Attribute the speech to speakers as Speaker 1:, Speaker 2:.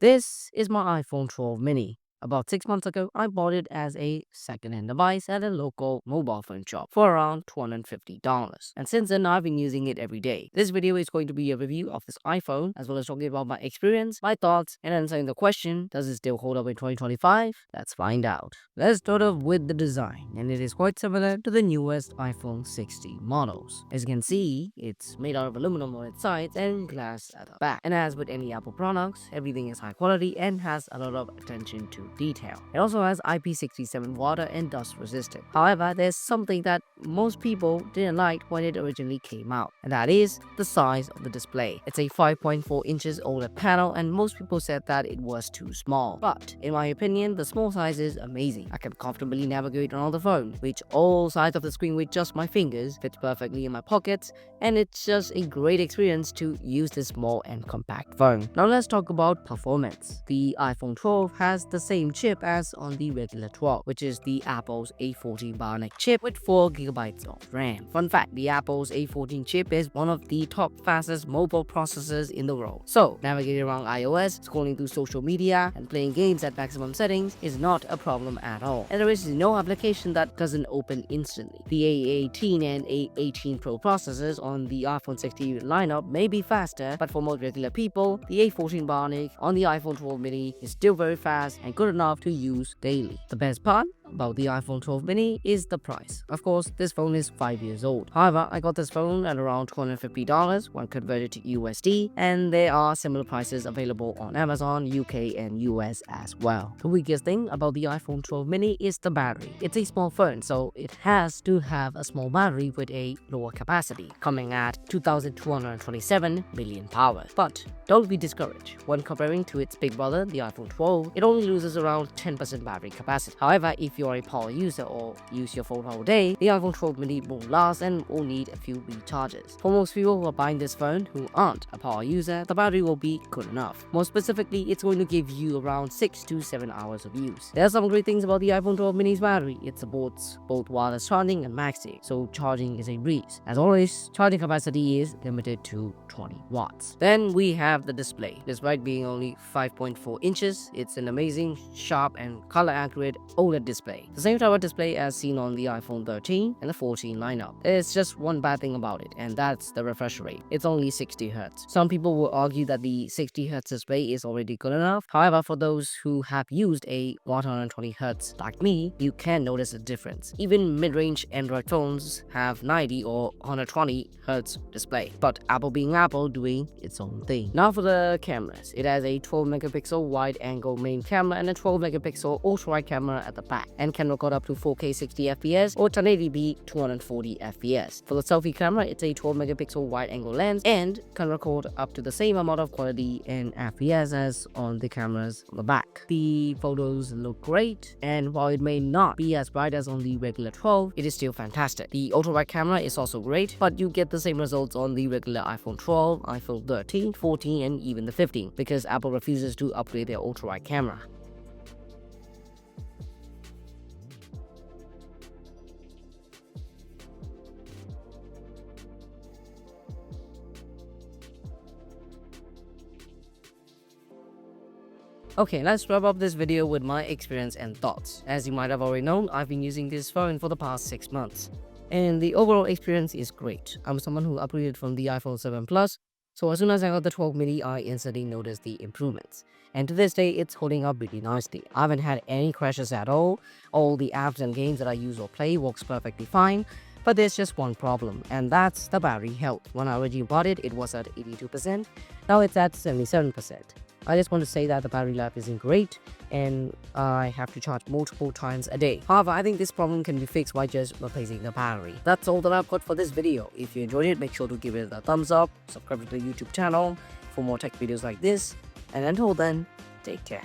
Speaker 1: This is my iPhone 12 mini. About 6 months ago, I bought it as a second-hand device at a local mobile phone shop for around $250. And since then, I've been using it every day. This video is going to be a review of this iPhone, as well as talking about my experience, my thoughts, and answering the question, does it still hold up in 2025? Let's find out. Let's start off with the design, and it is quite similar to the newest iPhone 60 models. As you can see, it's made out of aluminum on its sides and glass at the back. And as with any Apple products, everything is high quality and has a lot of attention to detail. It also has IP67 water and dust resistant. However, there's something that most people didn't like when it originally came out, and that is the size of the display. It's a 5.4 inches OLED panel, and most people said that it was too small. But in my opinion, the small size is amazing. I can comfortably navigate on the phone, reach all sides of the screen with just my fingers, fits perfectly in my pockets, and it's just a great experience to use this small and compact phone. Now let's talk about performance. The iPhone 12 has the same chip as on the regular 12, which is the Apple's A14 Bionic chip with 4GB of RAM. Fun fact, the Apple's A14 chip is one of the top fastest mobile processors in the world. So, navigating around iOS, scrolling through social media, and playing games at maximum settings is not a problem at all. And there is no application that doesn't open instantly. The A18 and A18 Pro processors on the iPhone 60 lineup may be faster, but for most regular people, the A14 Bionic on the iPhone 12 mini is still very fast and good enough to use daily. The best part about the iPhone 12 mini is the price. Of course, this phone is 5 years old. However, I got this phone at around $250 when converted to USD, and there are similar prices available on Amazon, UK, and US as well. The weakest thing about the iPhone 12 mini is the battery. It's a small phone, so it has to have a small battery with a lower capacity, coming at 2227 million power. But don't be discouraged. When comparing to its big brother, the iPhone 12, it only loses around 10% battery capacity. However, if you are a power user or use your phone all day, the iPhone 12 mini won't last and will need a few recharges. For most people who are buying this phone who aren't a power user, the battery will be good enough. More specifically, it's going to give you around 6 to 7 hours of use. There are some great things about the iPhone 12 mini's battery. It supports both wireless charging and MagSafe, so charging is a breeze. As always, charging capacity is limited to 20 watts. Then we have the display. Despite being only 5.4 inches, it's an amazing, sharp, and color-accurate OLED display. The same type of display as seen on the iPhone 13 and the 14 lineup. There's just one bad thing about it, and that's the refresh rate. It's only 60 Hz. Some people will argue that the 60 Hz display is already good enough. However, for those who have used a 120 Hz like me, you can notice a difference. Even mid-range Android phones have 90 or 120 Hz display, but Apple being Apple doing its own thing. Now for the cameras. It has a 12 megapixel wide-angle main camera and a 12 megapixel ultra-wide camera at the back, and can record up to 4K 60 FPS or 1080p 240 FPS. For the selfie camera, it's a 12 megapixel wide-angle lens and can record up to the same amount of quality in FPS as on the cameras on the back. The photos look great, and while it may not be as bright as on the regular 12, it is still fantastic. The ultra-wide camera is also great, but you get the same results on the regular iPhone 12, iPhone 13, 14, and even the 15, because Apple refuses to upgrade their ultra-wide camera. Okay, let's wrap up this video with my experience and thoughts. As you might have already known, I've been using this phone for the past 6 months, and the overall experience is great. I'm someone who upgraded from the iPhone 7 Plus, so as soon as I got the 12 mini, I instantly noticed the improvements. And to this day, it's holding up really nicely. I haven't had any crashes at all. All the apps and games that I use or play works perfectly fine. But there's just one problem, and that's the battery health. When I originally bought it, it was at 82%. Now it's at 77%. I just want to say that the battery life isn't great, and I have to charge multiple times a day. However, I think this problem can be fixed by just replacing the battery. That's all that I've got for this video. If you enjoyed it, make sure to give it a thumbs up, subscribe to the YouTube channel for more tech videos like this, and until then, take care.